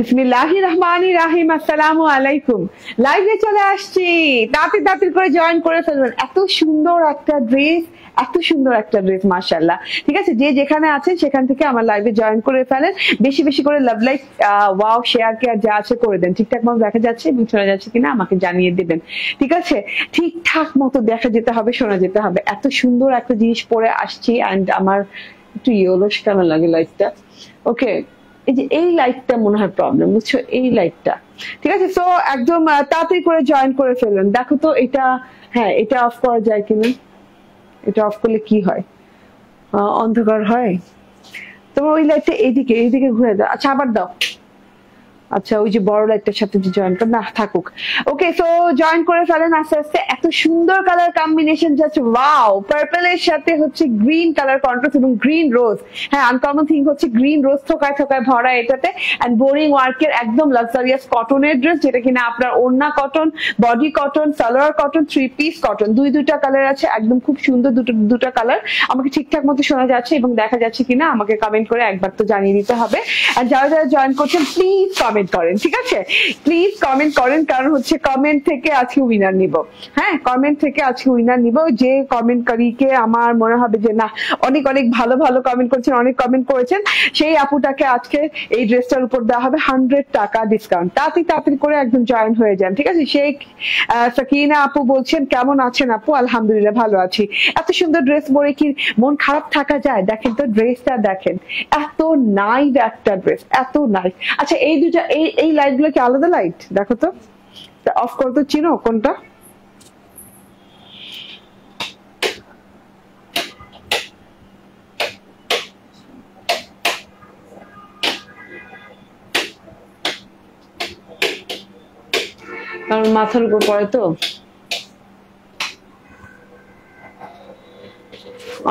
বিসমিল্লাহির রহমানির রহিম। আসসালামু আলাইকুম। লাইভে চলে আসছি, তাড়াতাড়ি করে জয়েন করে ফেলবেন। এত সুন্দর একটা ড্রেস, এত সুন্দর একটা ড্রেস, মাশাআল্লাহ। ঠিক আছে, যে যেখানে আছেন সেখান থেকে আমার লাইভে জয়েন করে ফেলেন। বেশি বেশি করে love like wow share care যা আছে করে দেন। ঠিকঠাক মতো দেখা যাচ্ছে এবং শোনা যাচ্ছে কিনা আমাকে জানিয়ে দেবেন। ঠিক আছে, ঠিকঠাক মতো দেখা যেতে হবে, শোনা যেতে হবে। এত সুন্দর একটা জিনিস পরে আসছি। অ্যান্ড আমার একটু ইয়েলোশ কেমন লাগে লাইটটা। ওকে, এই যে এই লাইটটা মনে হয় প্রবলেম, বুঝছো, এই লাইটটা। ঠিক আছে, তো একদম তাড়াতাড়ি করে জয়েন করে ফেলুন। দেখো তো এটা, হ্যাঁ এটা অফ করা যায় কিনা। এটা অফ করলে কি হয়, অন্ধকার হয়। তোমার ওই লাইটটা এইদিকে এইদিকে ঘুরে দাও। আচ্ছা আবার দাও। আচ্ছা, ওই যে বড় লাইটটার সাথে যে জয়েন কর না, থাকুক। ওকে, সো জয়েন করে ফেলেন আস্তে আস্তে। এত সুন্দর কালার কম্বিনেশন যাচ্ছে, ওয়াও। পার্পল এর সাথে হচ্ছে গ্রিন কালার কন্ট্রাস্ট এবং গ্রিন রোজ। হ্যাঁ, আনকমন থিং হচ্ছে গ্রিন রোজ থোকায় থোকায় ভরা এটাতে। এন্ড বোরিং ওয়ার্কের একদম লাক্সারিয়াস কটনের ড্রেস, যেটা কিনা আপনার ওড়না cotton, body cotton, salwar cotton, three piece cotton, দুইটা কালার আছে। একদম খুব সুন্দর দুটো কালার। আমাকে ঠিকঠাক মতো শোনা যাচ্ছে এবং দেখা যাচ্ছে কিনা আমাকে কমেন্ট করে একবার তো জানিয়ে দিতে হবে। আর যারা যারা জয়েন করছেন প্লিজ কমেন্ট করেন। ঠিক আছে, প্লিজ কমেন্ট করেন, কারণ হচ্ছে কমেন্ট থেকে আজকে উইনার নিব। হ্যাঁ, কমেন্ট থেকে আজকে উইনার নিব। যে কমেন্টকারীকে আমার মনে হবে যে না অনেক অনেক ভালো ভালো কমেন্ট করেছেন, অনেক কমেন্ট করেছেন, সেই আপুটাকে আজকে এই ড্রেসটার উপর দেওয়া হবে 100 টাকা ডিসকাউন্ট। তাড়াতাড়ি করে একদম জয়েন হয়ে যান। ঠিক আছে, সেই সাকিনা আপু বলছেন কেমন আছেন আপু? আলহামদুলিল্লাহ ভালো আছি। এত সুন্দর ড্রেস পরে কি মন খারাপ থাকা যায়? দেখেন তো ড্রেসটা, দেখেন এত নাইস একটা ড্রেস, এত নাইস। আচ্ছা, এই দুটা এই লাইট গুলো কি আলাদা লাইট? দেখো তো, অফ করো তো, চিনো কোনটা? কারণ মাথার উপর পড়ে তো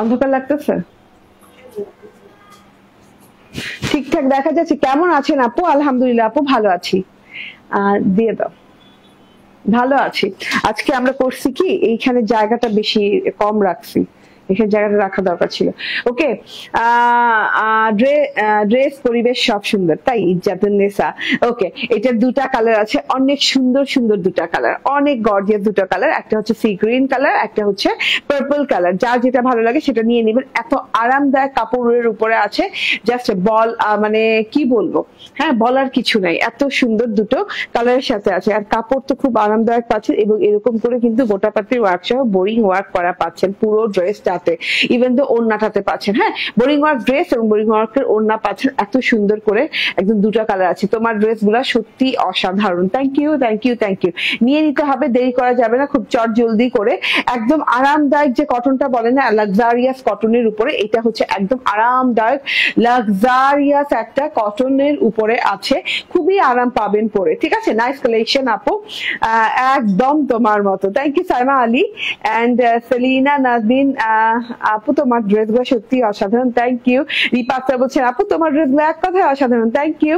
অন্ধকার লাগতেছে। ঠিকঠাক দেখা যাচ্ছে? কেমন আছেন আপু? আলহামদুলিল্লাহ আপু ভালো আছি। দিয়ে দাও। ভালো আছি। আজকে আমরা করছি কি, এইখানে জায়গাটা বেশি কম রাখছি, এখানে জায়গাটা রাখা দরকার ছিল। ওকে, ড্রেস পরিবেশ সব সুন্দর, তাই ইজ্জাতুন্নেসা। ওকে, এটার দুটা কালার আছে, অনেক সুন্দর সুন্দর দুটা কালার, অনেক গর্জিয়াস দুটো কালার। একটা হচ্ছে সি গ্রিন কালার, একটা হচ্ছে পার্পল কালার। যার যেটা ভালো লাগে সেটা নিয়ে নেবেন। এত আরামদায়ক কাপড়ের উপরে আছে, জাস্ট মানে কি বলবো, হ্যাঁ বলার কিছু নাই। এত সুন্দর দুটো কালারের সাথে আছে। আর কাপড় তো খুব আরামদায়ক পাচ্ছেন এবং এরকম করে কিন্তু গোটাপাতির ওয়ার্ক সহ বোরিং ওয়ার্ক করা পাচ্ছেন পুরো ড্রেসটাতে, ইভেন তো ওড়নাটাতে পাচ্ছেন। হ্যাঁ, বোরিং ওয়ার্ক ড্রেস এবং বোরিং ওয়ার্কের ওড়না পাচ্ছেন এত সুন্দর করে। একদম দুটো কালার আছে। তোমার ড্রেস গুলা সত্যি অসাধারণ। Thank you thank you thank you. নিয়ে নিতে হবে, দেরি করা যাবে না, খুব চট জলদি করে। একদম আরামদায়ক যে কটনটা বলে না, লাক্সারিয়াস কটনের উপরে, এটা হচ্ছে একদম আরামদায়ক লাক্সারিয়াস একটা কটনের উপরে আছে। খুবই আরাম পাবেন পরে। ঠিক আছে, নাইস কালেকশন আপু, একদম তোমার মতো। Thank you Saima Ali and Selina Nazdin আপু, তোমার ড্রেস গুলো সত্যি অসাধারণ। Thank you. রিপা আক্তার বলছেন আপু তোমার ড্রেস গুলো এক কথায় অসাধারণ। Thank you.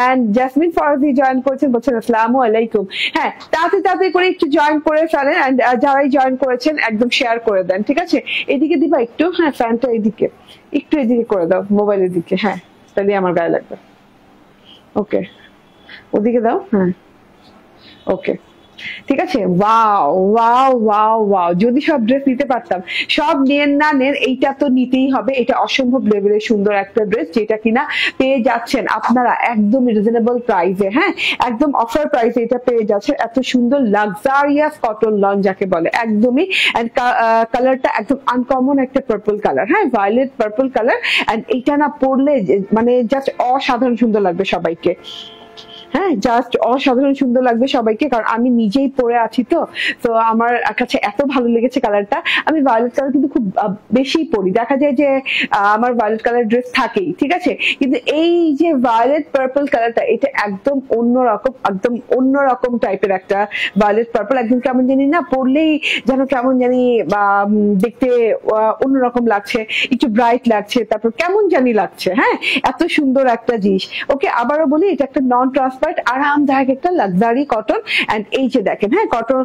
And Jasmine Faraji join করেছেন, বলছেন আসসালামু আলাইকুম। হ্যাঁ, তাড়াতাড়ি করে একটু জয়েন করে ফেলেন। এন্ড যারাই জয়েন করেছেন একদম শেয়ার করে দেন। ঠিক আছে, এদিকে দিবা একটু, হ্যাঁ ফ্যানটা এদিকে একটু এদিকে করে দাও, মোবাইলের দিকে। হ্যাঁ, তাহলে আমার গায়ে লাগবে। ওকে, ওদিকে দাও। হ্যাঁ, ওকে, ঠিক আছে। ওয়াও ওয়াও ওয়াও ওয়াও, যদি সব ড্রেস নিতে পারতাম। সব নেন না নেন, এইটা তো নিতেই হবে। এটা অসম্ভব লেভেলের সুন্দর একটা ড্রেস, যেটা কিনা পেয়ে যাচ্ছেন আপনারা একদম রিজনেবল প্রাইসে। হ্যাঁ, একদম অফার প্রাইসে এটা পেয়ে যাচ্ছেন। এত সুন্দর লাক্সারিয়াস কটন লন যাকে বলে, একদমই। এন্ড কালারটা একদম আনকমন একটা পার্পল কালার। হ্যাঁ, ভায়োলেট পার্পল কালার। এন্ড এইটা না পরলে মানে জাস্ট অসাধারণ সুন্দর লাগবে সবাইকে। হ্যাঁ, জাস্ট অসাধারণ সুন্দর লাগবে সবাইকে, কারণ আমি নিজেই পরে আছি তো। তো আমার কাছে এত ভালো লেগেছে কালারটা। আমি ভায়োলেট কালার কিন্তু খুব বেশি পরি, দেখা যায় যে আমার ভায়োলেট কালার ড্রেস থাকেই। ঠিক আছে, কিন্তু এই যে ভায়োলেট পার্পল কালারটা, এটা একদম অন্যরকম, একদম অন্যরকম টাইপের একটা ভায়োলেট পার্পল। একদম কেমন জানি না, পরলেই যেন কেমন জানি দেখতে অন্যরকম লাগছে, একটু ব্রাইট লাগছে, তারপর কেমন জানি লাগছে। হ্যাঁ, এত সুন্দর একটা জিনিস। ওকে, আবারও বলি, এটা একটা নন ট্রান্সপারেন্ট পার্ট, আরামদায়ক একটা লাক্সারি কটন। এন্ড এই যে দেখেন, হ্যাঁ, কটন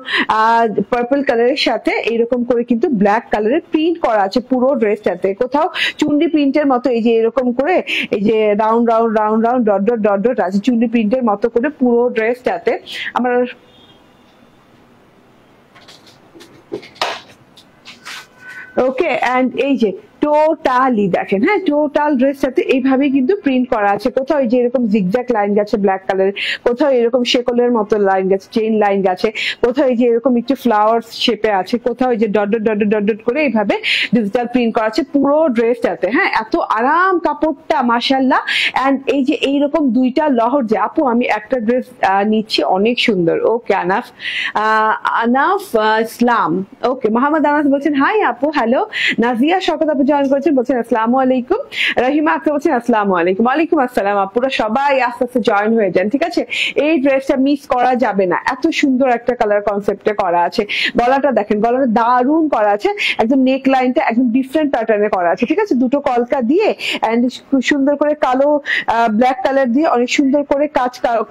পার্পল কালারের সাথে এইরকম করে কিন্তু ব্ল্যাক কালারের প্রিন্ট করা আছে পুরো ড্রেসটাতে। কোথাও চুন্ডি প্রিন্টের মতো এই যে এরকম করে এই যে round round round round dot dot dot dot আছে চুন্ডি প্রিন্টের মতো করে পুরো ড্রেসটাতে। আমার ওকে, এন্ড এই যে টোটালি দেখেন, হ্যাঁ, টোটাল ড্রেসটাতে এইভাবে কিন্তু প্রিন্ট করা আছে। কোথাও এই যে এরকম জিগজ্যাগ লাইন গেছে ব্ল্যাক কালারের, কোথাও এরকম শেকলের মতো লাইন গেছে, চেইন লাইন গেছে, কোথাও এই যে এরকম একটু ফ্লাওয়ার শেপে আছে, কোথাও এই যে dot dot dot dot dot করে এইভাবে ডিজিটাল প্রিন্ট করা আছে পুরো ড্রেসটাতে। হ্যাঁ, এত আরাম কাপড়টা মাশাআল্লাহ। এন্ড এই যে এইরকম দুইটা লহর, যে আপু আমি একটা ড্রেস নিচ্ছি অনেক সুন্দর। ওকে, আনাফ আনাফ ইসলাম, ওকে, মোহাম্মদ আনাস বলছেন হাই আপু, হ্যালো। নাজিয়া শওকত আপু জয়েন করেছেন, বলছেন আসসালামু আলাইকুম। রহিমা আক্তার বলছেন আসসালামু আলাইকুম। ওয়ালাইকুম আসসালাম। আপুরা সবাই আস্তে আস্তে জয়েন হয়ে যান, ঠিক আছে? এই ড্রেসটা মিস করা যাবে না, এত সুন্দর একটা কালার কনসেপ্টে করা আছে। গলাটা দেখেন, গলাটা দারুণ করা আছে, একদম নেক লাইনটা একদম ডিফারেন্ট প্যাটার্নে করা আছে, ঠিক আছে? দুটো কলকা দিয়ে এন্ড সুন্দর করে কালো ব্ল্যাক কালার দিয়ে অনেক সুন্দর করে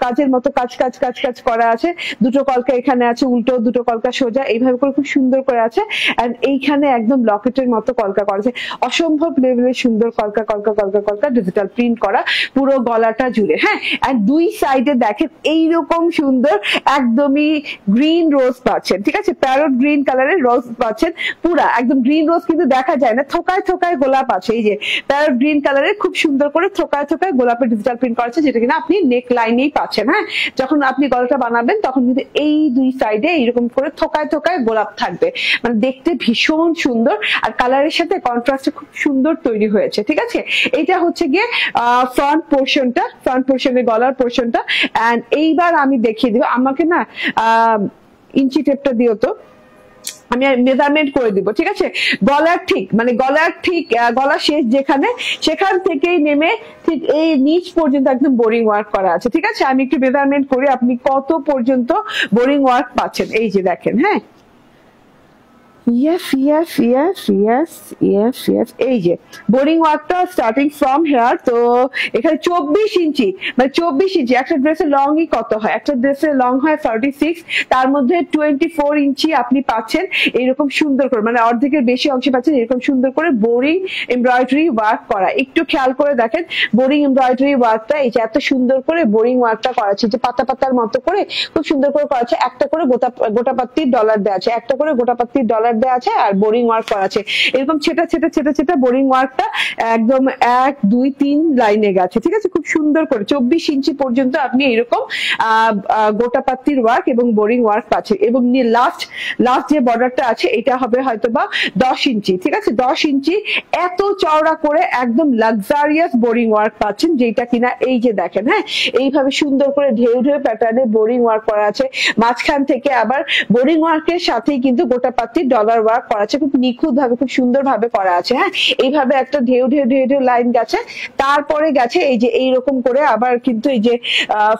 কাজের মতো কাজ কাজ কাজ কাজ করা আছে। দুটো কলকা এখানে আছে উল্টো, দুটো কলকা সোজা, এইভাবে করে খুব সুন্দর করে আছে। এন্ড এইখানে একদম লকেটের মতো কলকা করা আছে, অসম্ভব লেভেলের সুন্দর কলকা কলকা কলকা কলকা ডিজিটাল প্রিন্ট করা পুরো গলাটা জুড়ে। হ্যাঁ, এন্ড দুই সাইডে দেখেন এইরকম সুন্দর একদমই গ্রিন রোজ পাচ্ছেন, ঠিক আছে? প্যারট গ্রিন কালারের রোজ পাচ্ছেন, পুরা একদম গ্রিন রোজ কিন্তু দেখা যায় না, থোকায় থোকায় গোলাপ আছে। এই যে প্যারট গ্রিন কালারের খুব সুন্দর করে থোকায় থোকায় গোলাপের ডিজিটাল প্রিন্ট করা আছে, যেটা কিনা আপনি নেক লাইনেই পাচ্ছেন। হ্যাঁ, যখন আপনি গলাটা বানাবেন তখন কিন্তু এই দুই সাইডে এইরকম করে থোকায় থোকায় গোলাপ থাকবে, মানে দেখতে ভীষণ সুন্দর। আর কালারের সাথে কন্ট্রাস্টে খুব সুন্দর তৈরি হয়েছে, ঠিক আছে? এটা হচ্ছে গিয়ে ফ্রন্ট পোর্শনটা, ফ্রন্ট পোর্শনের গলার পোর্শনটা। এন্ড এইবার আমি দেখিয়ে দিব, আমাকে না ইঞ্চি টেপটা দিও তো, আমি মেজারমেন্ট করে দিব, ঠিক আছে? গলার ঠিক মানে গলার ঠিক গলা শেষ যেখানে, সেখান থেকেই নেমে ঠিক এই নিচ পর্যন্ত একদম বোরিং ওয়ার্ক করা আছে, ঠিক আছে? আমি একটু মেজারমেন্ট করি আপনি কত পর্যন্ত বোরিং ওয়ার্ক পাচ্ছেন। এই যে দেখেন, হ্যাঁ, yes yes yes yes yes yes এই যে বোরিং ওয়ার্কটা স্টার্টিং ফ্রম হেয়ার। তো এখানে 24 ইঞ্চি, মানে 24 ইঞ্চি। একটা ড্রেসের লংই কত হয়? একটা ড্রেসের লং হয় 36, তার মধ্যে 24 ইঞ্চি আপনি পাচ্ছেন এরকম সুন্দর করে, মানে অর্ধেকের বেশি অংশ পাচ্ছেন এরকম সুন্দর করে বোরিং এমব্রয়ডারি ওয়ার্ক করা। একটু খেয়াল করে দেখেন বোরিং এমব্রয়ডারি ওয়ার্কটা, এই যে এত সুন্দর করে বোরিং ওয়ার্কটা করা আছে, যে পাতা পাতার মতো করে খুব সুন্দর করে করা আছে। একটা করে গোটাপাত্তির ডলার দেওয়া আছে, একটা করে গোটাপাত্তির ডলার দেওয়া আছে, আর বোরিং ওয়ার্ক করা আছে এরকম ছেটা ছেটা ছেটা ছেটা। বোরিং ওয়ার্কটা একদম 1 2 3 লাইনে গেছে, ঠিক আছে? খুব সুন্দর করে 24 ইঞ্চি পর্যন্ত আপনি এরকম গোটাপাত্তির ওয়ার্ক এবং বোরিং ওয়ার্ক পাচ্ছেন। এবং লাস্ট যে বর্ডারটা আছে এটা হবে হয়তোবা 10 ইঞ্চি, ঠিক আছে? 10 ইঞ্চি এত চওড়া করে একদম লাক্সারিয়াস বোরিং ওয়ার্ক পাচ্ছেন, যেটা কিনা এই যে দেখেন, হ্যাঁ, এইভাবে সুন্দর করে ঢেউ ঢেউ প্যাটার্নে বোরিং ওয়ার্ক করা আছে। মাঝখান থেকে আবার বোরিং ওয়ার্কের সাথেই কিন্তু গোটাপাত্তির ডলার ওয়ার্ক করা আছে, খুব নিখুঁত ভাবে খুব সুন্দর ভাবে করা আছে। হ্যাঁ, এইভাবে একটা ঢেউ ঢেউ ঢেউ ঢেউ লাইন গেছে, তারপরে গেছে এই যে এইরকম করে আবার কিন্তু এই যে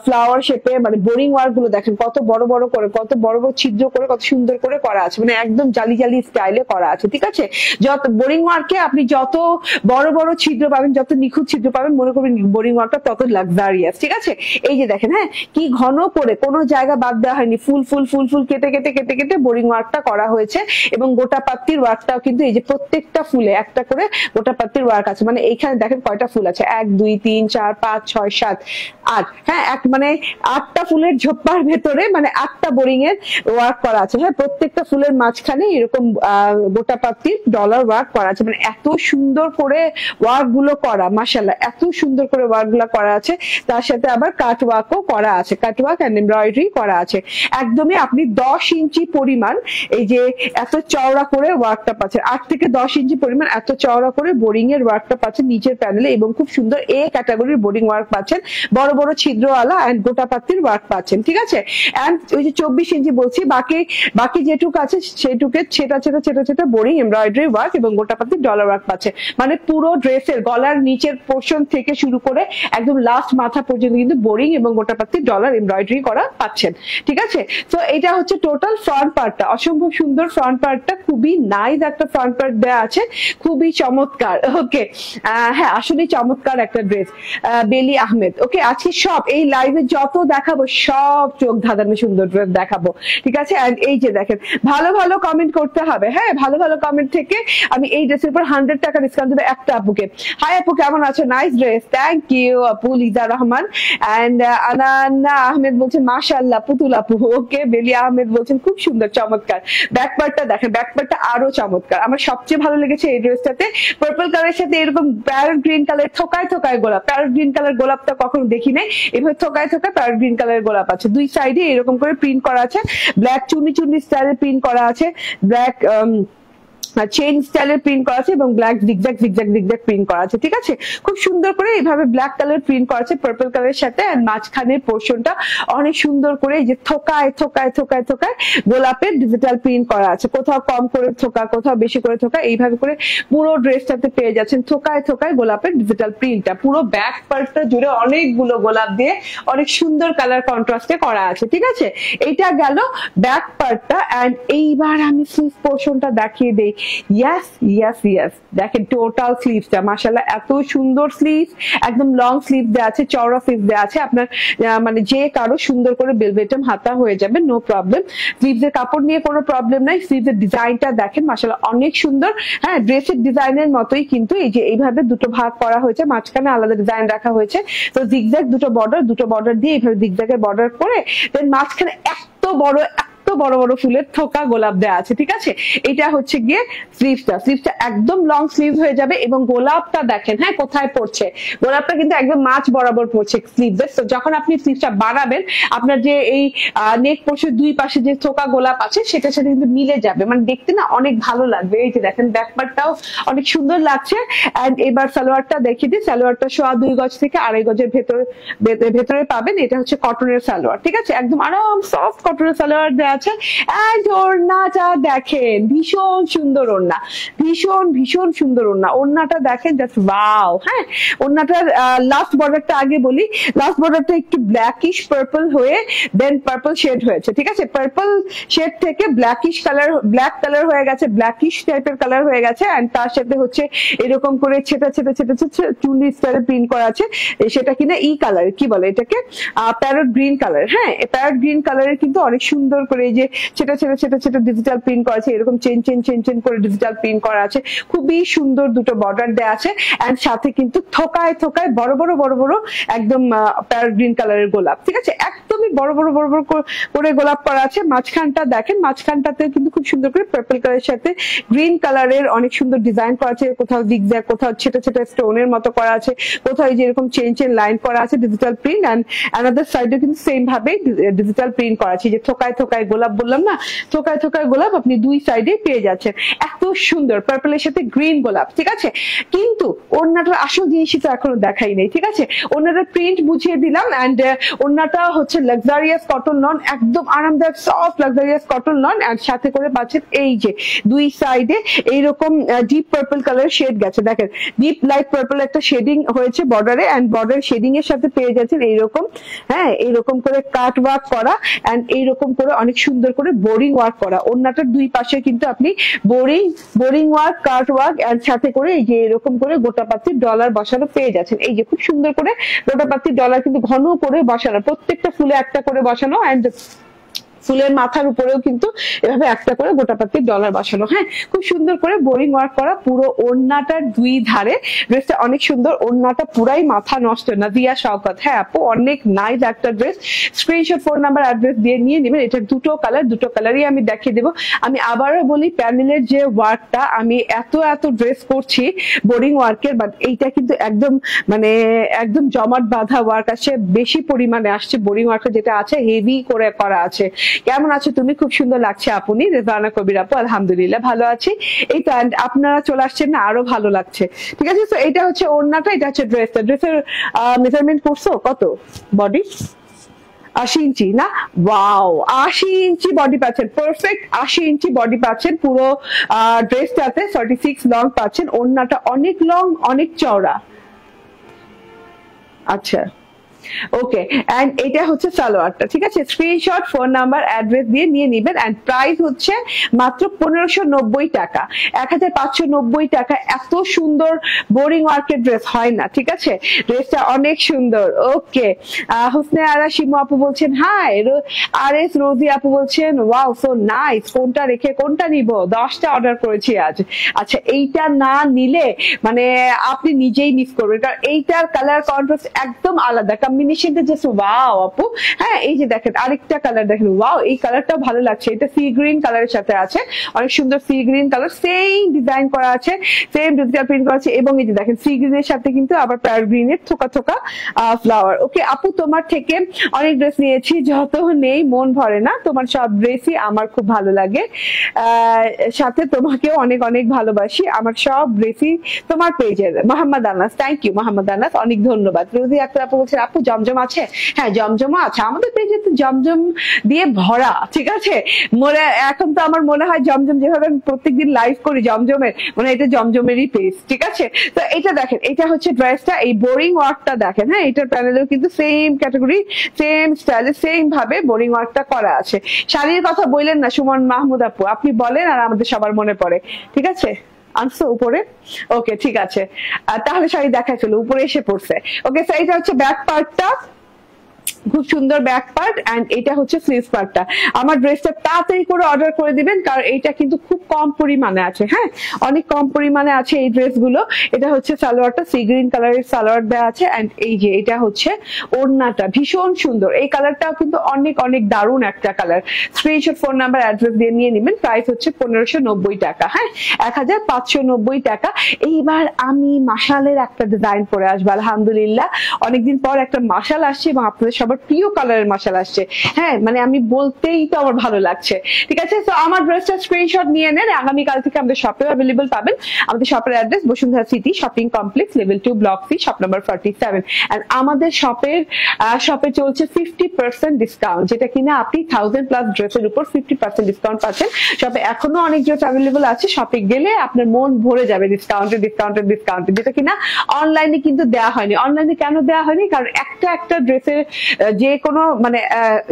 ফ্লাওয়ার শেপে, মানে বোরিং ওয়ার্ক গুলো দেখেন কত বড় বড় করে, কত বড় বড় ছিদ্র করে, কত সুন্দর করে করা আছে, মানে একদম জালি জালি স্টাইলে করা আছে, ঠিক আছে? যত বোরিং ওয়ার্কে আপনি যত বড় বড় ছিদ্র পাবেন, যত নিখুঁত ছিদ্র পাবেন, মনে করবেন বোরিং ওয়ার্কটা তত লাক্সারিয়াস, ঠিক আছে? এই যে দেখেন, হ্যাঁ, কি ঘন করে কোনো জায়গা বাদ দেওয়া হয়নি, ফুল ফুল ফুল ফুল কেটে কেটে কেটে কেটে বোরিং ওয়ার্কটা করা হয়েছে। এবং গোটাপাত্তির ওয়ার্কটাও কিন্তু এই যে প্রত্যেকটা ফুলে একটা করে গোটাপাত্তির ওয়ার্ক আছে, মানে এইখানে দেখেন কয়টা ফুল আছে, 1 2 3 4 5 6 7 8, হ্যাঁ, মানে 8টা ফুলের ঝোপ্পার ভেতরে মানে 8টা বোরিং এর ওয়ার্ক করা আছে। হ্যাঁ, প্রত্যেকটা ফুলের মাঝখানে এরকম গোটাপাত্তির ডলার ওয়ার্ক করা আছে, মানে এত সুন্দর করে ওয়ার্ক গুলো করা, মাশাআল্লাহ, এত সুন্দর করে ওয়ার্ক গুলো করা আছে। তার সাথে আবার কাট ওয়ার্কও করা আছে, কাট ওয়ার্ক এন্ড এমব্রয়ডারি করা আছে। একদমই আপনি 10 ইঞ্চি পরিমাণ এই যে এত চওড়া করে ওয়ার্কটা পাচ্ছেন, 8 থেকে 10 ইঞ্চি পরিমাণ এত চওড়া করে বোরিং এর ওয়ার্কটা পাচ্ছেন নিচের প্যানেলে, এবং খুব সুন্দর এ ক্যাটাগরির বোরিং ওয়ার্ক পাচ্ছেন, বড় বড় ছিদ্রওয়ালা এন্ড গোটাপাত্তির ওয়ার্ক পাচ্ছেন, ঠিক আছে? এন্ড ওই যে 24 ইঞ্চি বলছি, বাকি যেটুকু আছে সেটুকে ছেটা ছেটা ছেটা ছেটা বোরিং এমব্রয়ডারি ওয়ার্ক এবং গোটাপাত্তির ডলার ওয়ার্ক পাচ্ছে। মানে পুরো ড্রেসের গলার নিচের পোর্শন থেকে শুরু করে একদম লাস্ট মাথা পর্যন্ত কিন্তু বোরিং এবং গোটাপাত্তির ডলার এমব্রয়ডারি করা পাচ্ছেন, ঠিক আছে? তো এটা হচ্ছে টোটাল ফ্রন্ট পার্টটা, অসম্ভব সুন্দর ফ্রন্ট পার্ট পার্টটা খুবই নাইস একটা ফ্রন্ট পার্ট দেওয়া আছে, খুবই চমৎকার। ওকে, হ্যাঁ আসলে চমৎকার একটা ড্রেস, বেলি আহমেদ। ওকে, আজকে সব এই লাইভে যত দেখাবো সব চোখ ধাঁধানো সুন্দর ড্রেস দেখাবো, ঠিক আছে? এন্ড এই যে দেখেন, ভালো ভালো কমেন্ট করতে হবে, হ্যাঁ ভালো ভালো কমেন্ট থেকে আমি এই ড্রেসের উপর 100 টাকা ডিসকাউন্ট দেবো একটা আপুকে। হাই আপু, কেমন আছো? নাইস ড্রেস, থ্যাংক ইউ আপু। লিজা রহমান এন্ড আনান্না আহমেদ বলছেন মাশাআল্লাহ পুতুল আপু। ওকে, বেলি আহমেদ বলছেন খুব সুন্দর, চমৎকার। ব্যাক পার্টটা দেখেন, ব্যাক পার্টটা আরো চমৎকার। আমার সবচেয়ে ভালো লেগেছে এই ড্রেসটাতে পার্পল কালারের সাথে এরকম প্যারট গ্রিন কালার, থোকায় থোকায় গোলাপ। প্যারট গ্রিন কালার গোলাপটা কখনো দেখি নাই, এভাবে থোকায় থোকায় প্যারট গ্রিন কালারের গোলাপ আছে। দুই সাইডে এরকম করে প্রিন্ট করা আছে, ব্ল্যাক চুনি চুনি স্টাইলের প্রিন্ট করা আছে, ব্ল্যাক চেইন স্টাইলের প্রিন্ট করা আছে এবং black zigzag zigzag zigzag print করা আছে, ঠিক আছে? খুব সুন্দর করে এইভাবে ব্ল্যাক কালার প্রিন্ট করা আছে পার্পল কালারের সাথে। আর মাঝখানের পোর্শনটা অনেক সুন্দর করে এই যে থোকায় থোকায় থোকায় থোকায় গোলাপের ডিজিটাল প্রিন্ট করা আছে, কোথাও কম করে থোকা, কোথাও বেশি করে থোকা, এইভাবে করে পুরো ড্রেসটাতে পেয়ে যাচ্ছেন থোকায় থোকায় গোলাপের ডিজিটাল প্রিন্টটা। পুরো ব্যাক পার্টটা জুড়ে অনেকগুলো গোলাপ দিয়ে অনেক সুন্দর কালার কন্ট্রাস্টে করা আছে, ঠিক আছে? এইটা গেল ব্যাক পার্টটা। এন্ড এইবার আমি স্লিভ পোর্শনটা দেখিয়ে দেই। ইয়েস ইয়েস ইয়েস, দেখেন টোটাল স্লিভসটা মাশাআল্লাহ এত সুন্দর স্লিভ, একদম লং স্লিভ দেওয়া আছে, চওড়া স্লিভ দেওয়া আছে। আপনার মানে যে কারো সুন্দর করে বেলভেটম হাতা হয়ে যাবে, নো প্রবলেম। স্লিভসের কাপড় নিয়ে কোনো প্রবলেম নাই। স্লিভসের ডিজাইনটা দেখেন মাশাআল্লাহ অনেক সুন্দর, হ্যাঁ ড্রেসের ডিজাইনের মতোই, কিন্তু এই যে এইভাবে দুটো ভাগ করা হয়েছে, মাঝখানে আলাদা ডিজাইন রাখা হয়েছে। তো জিগজ্যাগ দুটো বর্ডার দিয়ে এইভাবে জিগজ্যাগের বর্ডার করে দেন মাঝখানে এত বড় বড় বড় ফুলের থোকা গোলাপ দেওয়া আছে, ঠিক আছে? এটা হচ্ছে গিয়ে স্লিভসটা একদম লং স্লিভ হয়ে যাবে। এবং গোলাপটা দেখেন, হ্যাঁ কোথায় পড়ছে, গোলাপটা কিন্তু একদম মাঝ বরাবর পড়ছে স্লিভস। তো যখন আপনি স্লিভসটা বাড়াবেন, আপনার যে এই নেক পোর্শন দুই পাশে যে থোকা গোলাপ আছে সেটার সাথে কিন্তু মিলে যাবে, মানে দেখতে না অনেক ভালো লাগবে। এই যে দেখেন ব্যাক পার্টটাও অনেক সুন্দর লাগছে। এন্ড এবার সালোয়ারটা দেখিয়ে দিই। সালোয়ারটা 2.5 গজ থেকে 2.5 গজের ভেতরে পাবেন। এটা হচ্ছে কটনের সালোয়ার, ঠিক আছে? একদম আরাম সফট কটনের সালোয়ার দেওয়া আছে। এন্ড ওড়নাটা দেখেন, ভীষণ সুন্দর ওড়না, ভীষণ ভীষণ সুন্দর ওড়না। ওড়নাটা দেখেন জাস্ট ওয়াও। হ্যাঁ, ওড়নাটার লাস্ট বর্ডারটা আগে বলি। লাস্ট বর্ডারটা একটু ব্ল্যাকিশ পার্পল হয়ে দেন পার্পল শেড হয়েছে, ঠিক আছে? পার্পল শেড থেকে ব্ল্যাক কালার হয়ে গেছে, ব্ল্যাকিশ টাইপের কালার হয়ে গেছে। এন্ড তার সাথে হচ্ছে এরকম করে ছেটা ছেটা ছেটা চুনি স্টাইলে প্রিন্ট করা আছে। সেটা কিনা ই কালার, কি বলে এটাকে, প্যারট গ্রিন কালার। হ্যাঁ, প্যারট গ্রিন কালারের কিন্তু অনেক সুন্দর করে এই যে ছেটা ছেটা ছেটা ছেটা ডিজিটাল প্রিন্ট করা আছে, এরকম চেন চেন চেন চেন করে ডিজিটাল প্রিন্ট করা আছে। খুবই সুন্দর দুটো বর্ডার দেওয়া আছে। এন্ড সাথে কিন্তু থোকায় থোকায় বড় বড় বড় বড় একদম প্যারট গ্রিন কালারের গোলাপ, ঠিক আছে? একদমই বড় বড় বড় বড় করে গোলাপ করা আছে। মাঝখানটা দেখেন, মাঝখানটাতে কিন্তু খুব সুন্দর করে পার্পল কালারের সাথে গ্রিন কালারের অনেক সুন্দর ডিজাইন করা আছে। কোথাও জিগজ্যাগ, কোথাও ছেটা ছেটা স্টোনের মতো করা আছে, কোথাও যে এরকম চেন চেন লাইন করা আছে ডিজিটাল প্রিন্ট। এন্ড অ্যানাদার সাইডে কিন্তু সেম ভাবে ডিজিটাল প্রিন্ট করা আছে। যে থোকায় থোকায় গোলাপ বললাম না, থোকায় থোকায় গোলাপ আপনি দুই সাইডে পেয়ে যাচ্ছেন। এত সুন্দর পার্পলের সাথে গ্রিন গোলাপ, ঠিক আছে? কিন্তু ওড়নাটার আসল জিনিসই তো এখনো দেখাই নেই, ঠিক আছে? ওড়নাটার প্রিন্ট বুঝিয়ে দিলাম। এন্ড ওড়নাটা হচ্ছে লাক্সারিয়াস কটন লন, একদম আরামদায়ক soft luxurious cotton lawn. And সাথে করে পাচ্ছেন এই যে দুই সাইডে এইরকম ডিপ পার্পল কালার শেড গেছে, দেখেন ডিপ লাইট পার্পল একটা শেডিং হয়েছে বর্ডারে। এন্ড বর্ডার শেডিং এর সাথে পেয়ে যাচ্ছেন এইরকম, হ্যাঁ এইরকম করে কাট ওয়ার্ক করা। এন্ড এইরকম করে অনেক সুন্দর করে বোরিং ওয়ার্ক করা। ওড়নাটার দুই পাশে কিন্তু আপনি boring work, cut work and সাথে করে এই যে এরকম করে গোটাপাতির ডলার বসানো পেয়ে যাচ্ছেন। এই যে খুব সুন্দর করে গোটাপাতির ডলার কিন্তু ঘন করে বসানো, প্রত্যেকটা ফুলে একটা করে বসানো। এন্ড ফুলের মাথার উপরেও কিন্তু এভাবে একটা করে গোটাপাতির ডলার বসানো। হ্যাঁ, খুব সুন্দর করে বোরিং ওয়ার্ক করা পুরো ওড়নাটার দুই ধারে। ড্রেসটা অনেক সুন্দর, ওড়নাটা পুরাই মাথা নষ্ট। নাদিয়া শওকত, হ্যাঁ আপু অনেক নাইস একটা dress. Screenshot, phone number, address দিয়ে নিয়ে নেবেন। এটার দুটো কালারই আমি দেখিয়ে দেবো। আমি আবারও বলি, প্যানেলের যে ওয়ার্কটা, আমি এত ড্রেস করছি বোরিং ওয়ার্কের, বাট এইটা কিন্তু একদম মানে একদম জমাট বাঁধা ওয়ার্ক আছে, বেশি পরিমাণে আসছে বোরিং ওয়ার্কটা যেটা আছে হেভি করে করা আছে। কেমন আছো তুমি? খুব সুন্দর লাগছে আপনি। রেজানা কবির আপু, আলহামদুলিল্লাহ ভালো আছি। এই তো আপনারা চলে আসছেন না, আরো ভালো লাগছে, ঠিক আছে? তো এটা হচ্ছে ওড়নাটা, এটা হচ্ছে ড্রেসটা। ড্রেসের মেজারমেন্ট করছো কত? বডি 80 ইঞ্চি না? ওয়াও, 80 ইঞ্চি বডি পাচ্ছেন, পারফেক্ট 80 ইঞ্চি বডি পাচ্ছেন পুরো ড্রেসটাতে। 46 লং পাচ্ছেন। ওড়নাটা অনেক লং, অনেক চওড়া। আচ্ছা, ওকে, এন্ড এটা হচ্ছে সালোয়ারটা, ঠিক আছে? স্ক্রিনশট, ফোন নাম্বার, অ্যাড্রেস দিয়ে নিয়ে নিবেন। এন্ড প্রাইস হচ্ছে মাত্র 1590 টাকা, 1590 টাকা। এত সুন্দর বোরিং ওয়ার্কের ড্রেস হয় না, ঠিক আছে? ড্রেসটা অনেক সুন্দর। ওকে, হোসনে আরা শিমু আপু বলছেন হাই, আর এস রোজি আপু বলছেন ওয়াও সো নাইস, কোনটা রেখে কোনটা নিব, 10টা অর্ডার করেছি আজ। আচ্ছা, এইটা না নিলে মানে আপনি নিজেই মিস করবেন, কারণ এইটার কালার কন্ট্রাস্ট একদম আলাদা, কম্বিনেশনটা জাস্ট ওয়াও আপু। হ্যাঁ, এই যে দেখেন আরেকটা কালার দেখেন, ওয়াও এই কালারটাও ভালো লাগছে। এটা সি গ্রিন কালারের সাথে আছে, অনেক সুন্দর sea green colour, same design করা আছে, সেম ডিজিটাল প্রিন্ট করা আছে। এবং এই যে দেখেন সি গ্রিনের সাথে কিন্তু আবার প্যারট গ্রিনের থোকা থোকা ফ্লাওয়ার। ওকে আপু, তোমার থেকে অনেক ড্রেস নিয়েছি, যত নেই মন ভরে না, তোমার সব ড্রেসই আমার খুব ভালো লাগে, সাথে তোমাকেও অনেক অনেক ভালোবাসি, আমার সব ড্রেসই তোমার পেজের। মোহাম্মদ আনাস, থ্যাংক ইউ মোহাম্মদ আনাস, অনেক ধন্যবাদ। রোজি আক্তার আপু বলছেন আপু জমজম আছে? হ্যাঁ, জমজমও আছে আমাদের পেজে, তো জমজম দিয়ে ভরা, ঠিক আছে? মনে এখন তো আমার মনে হয় জমজম যেভাবে আমি প্রত্যেকদিন লাইভ করি জমজমের, মানে এটা জমজমেরই পেজ, ঠিক আছে? তো এটা দেখেন, এটা হচ্ছে ড্রেসটা, এই বোরিং ওয়ার্কটা দেখেন। হ্যাঁ, এটার প্যানেলেও কিন্তু সেম ক্যাটাগরি, সেম স্টাইলে, সেম ভাবে বোরিং ওয়ার্কটা করা আছে। শাড়ির কথা বললেন না সুমন মাহমুদ আপু, আপনি বলেন আর আমাদের সবার মনে পড়ে, ঠিক আছে? আনছো উপরে? ওকে, ঠিক আছে, তাহলে শাড়ি দেখাই ফেলো, উপরে এসে পড়ছে। ওকে, তো এটা হচ্ছে ব্যাক পার্টটা, খুব সুন্দর ব্যাক পার্ট, এন্ড এটা হচ্ছে স্লিভ পার্টটা। আমার ড্রেসটা তাড়াতাড়ি করে অর্ডার করে দিবেন, কারণ এইটা কিন্তু খুব কম পরিমাণে আছে। হ্যাঁ, অনেক কম পরিমাণে আছে এই ড্রেসগুলো। এটা হচ্ছে সালোয়ারটা, সি গ্রিন কালারের সালোয়ার দেওয়া আছে, এন্ড এই যে এটা হচ্ছে ওড়নাটা, ভীষণ সুন্দর। এই কালারটাও কিন্তু অনেক অনেক দারুণ একটা colour. Screenshot, phone number, address দিয়ে নিয়ে নেবেন। প্রাইস হচ্ছে 1590 টাকা। হ্যাঁ, 1590 টাকা। এইবার আমি মাশালের একটা ডিজাইন পরে আসবো আলহামদুলিল্লাহ। অনেকদিন পর একটা মাশাল আসছে এবং আপনাদের সবার প্রিয় কালারের মাশাল আসছে। হ্যাঁ, মানে আমি বলতেই তো আমার ভালো লাগছে, ঠিক আছে? তো আমার ড্রেসটা স্ক্রিনশট নিয়ে নেন, আগামীকাল থেকে আমাদের শপে অ্যাভেলেবল পাবেন। আমাদের শপের address Bashundhara City shopping complex, level 2, block C, shop number 47। And আমাদের শপে চলছে 50% ডিসকাউন্ট, যেটা কিনা আপনি 1000+ ড্রেসের উপর 50% ডিসকাউন্ট পাচ্ছেন। শপে এখনো অনেক ড্রেস অ্যাভেলেবল আছে, শপে গেলে আপনার মন ভরে যাবে ডিসকাউন্টে, যেটা কিনা অনলাইনে কিন্তু দেওয়া হয়নি। অনলাইনে কেন দেওয়া হয়নি? কারণ একটা ড্রেসের যে কোনো মানে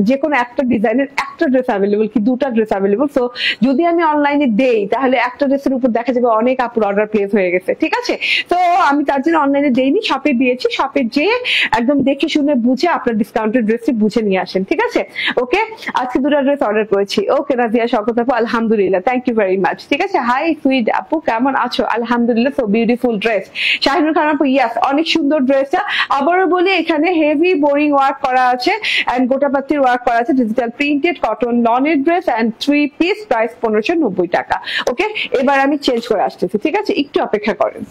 যে কোনো একটা ডিজাইনের একটা ড্রেস অ্যাভেলেবল কি দুটা ড্রেস অ্যাভেলেবল। সো যদি আমি অনলাইনে দেই তাহলে একটা ড্রেসের উপর দেখা যাবে অনেক আপুর অর্ডার প্লেস হয়ে গেছে, ঠিক আছে? তো আমি তার জন্য অনলাইনে দেইনি, শপে দিয়েছি। শপে যেয়ে একদম দেখে শুনে বুঝে আপনার ডিসকাউন্টের ড্রেসটি বুঝে নিয়ে আসেন, ঠিক আছে? ওকে, আজকে দুটো ড্রেস অর্ডার করেছি। ওকে রাজিয়া শওকত আপু, আলহামদুলিল্লাহ, থ্যাংক ইউ ভেরি মাচ, ঠিক আছে? হাই সুইট আপু, কেমন আছো? আলহামদুলিল্লাহ, সো বিউটিফুল ড্রেস। শাহিনুর খান আপু, ইয়াস, অনেক সুন্দর ড্রেসটা। আবারও বলি, এখানে হেভি বোরিং ওয়ার্ক করা আছে, এন্ড গোটাপাতির ওয়ার্ক করা আছে, ডিজিটাল প্রিন্টেড কটন লনের ড্রেস, এন্ড 3 পিস, প্রাইস 1590 টাকা। ওকে, এবার আমি চেঞ্জ করে আসতেছি, ঠিক আছে? একটু অপেক্ষা করেন।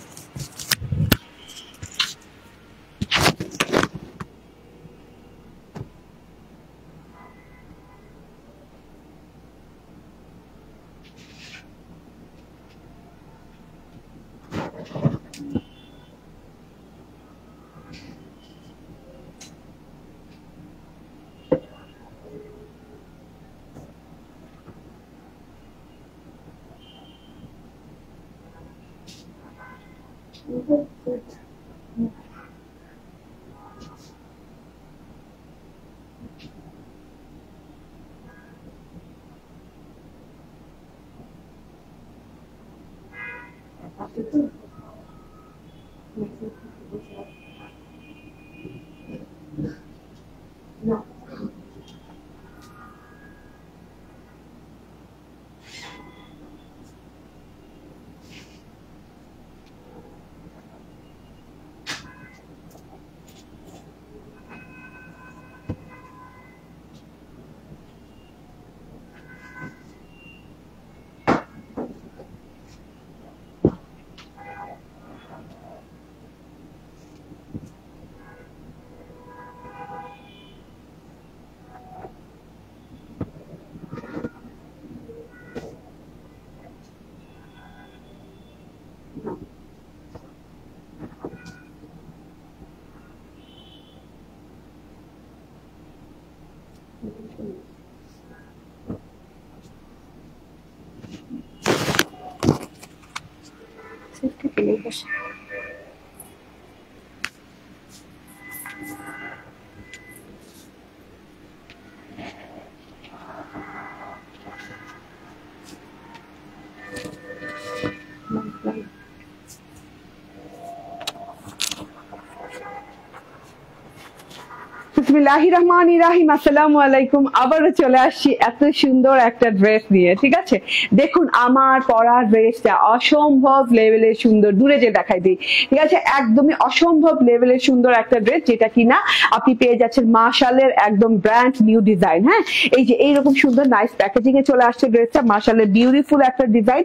বিসমিল্লাহির রহমানির রহিম। আসসালামু আলাইকুম। আবারও চলে আসছি এত সুন্দর একটা ড্রেস নিয়ে, ঠিক আছে? দেখুন আমার পরা ড্রেসটা অসম্ভব লেভেলের সুন্দর, দূরে যে দেখাই দিই, ঠিক আছে? একদমই অসম্ভব লেভেলের সুন্দর একটা ড্রেস, যেটা কিনা আপনি পেয়ে যাচ্ছেন মাশালের একদম ব্র্যান্ড নিউ ডিজাইন। হ্যাঁ, এই যে এইরকম সুন্দর নাইস প্যাকেজিং এ চলে আসছে ড্রেসটা, মাশালের বিউটিফুল একটা ডিজাইন